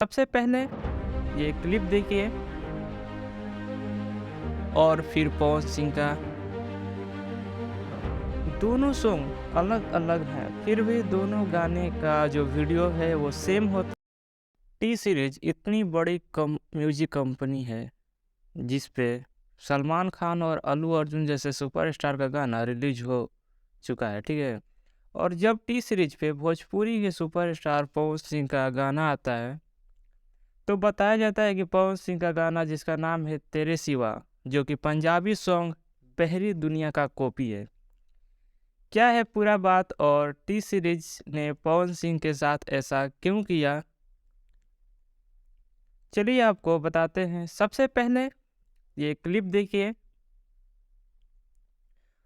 सबसे पहले ये क्लिप देखिए और फिर पवन सिंह का दोनों सॉन्ग अलग अलग हैं, फिर भी दोनों गाने का जो वीडियो है वो सेम होता है। टी सीरीज इतनी बड़ी म्यूजिक कंपनी है जिस पे सलमान खान और अल्लू अर्जुन जैसे सुपरस्टार का गाना रिलीज हो चुका है, ठीक है। और जब टी सीरीज पे भोजपुरी के सुपरस्टार पवन सिंह का गाना आता है तो बताया जाता है कि पवन सिंह का गाना जिसका नाम है तेरे सिवा, जो कि पंजाबी सॉन्ग बहरी दुनिया का कॉपी है। क्या है पूरा बात और टी सीरीज ने पवन सिंह के साथ ऐसा क्यों किया, चलिए आपको बताते हैं। सबसे पहले ये क्लिप देखिए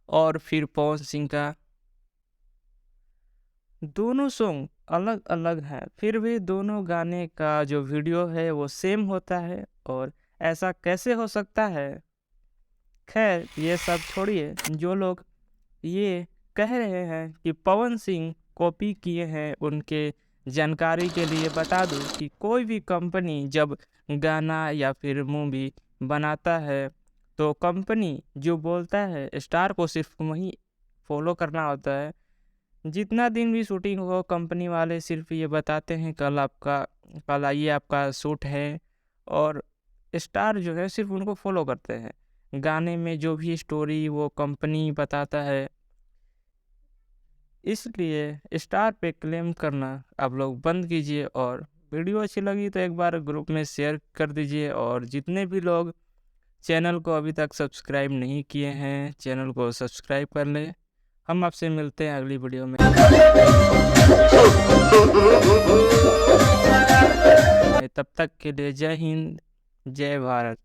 और फिर पवन सिंह का दोनों सॉन्ग अलग अलग हैं, फिर भी दोनों गाने का जो वीडियो है वो सेम होता है। और ऐसा कैसे हो सकता है? खैर ये सब छोड़िए, जो लोग ये कह रहे हैं कि पवन सिंह कॉपी किए हैं, उनके जानकारी के लिए बता दूं कि कोई भी कंपनी जब गाना या फिर मूवी बनाता है तो कंपनी जो बोलता है स्टार को सिर्फ वही फॉलो करना होता है। जितना दिन भी शूटिंग हो कंपनी वाले सिर्फ ये बताते हैं कल आइए आपका शूट है, और स्टार जो है सिर्फ उनको फॉलो करते हैं। गाने में जो भी स्टोरी वो कंपनी बताता है, इसलिए स्टार पे क्लेम करना आप लोग बंद कीजिए। और वीडियो अच्छी लगी तो एक बार ग्रुप में शेयर कर दीजिए, और जितने भी लोग चैनल को अभी तक सब्सक्राइब नहीं किए हैं चैनल को सब्सक्राइब कर लें। हम आपसे मिलते हैं अगली वीडियो में। तब तक के लिए जय हिंद, जय भारत।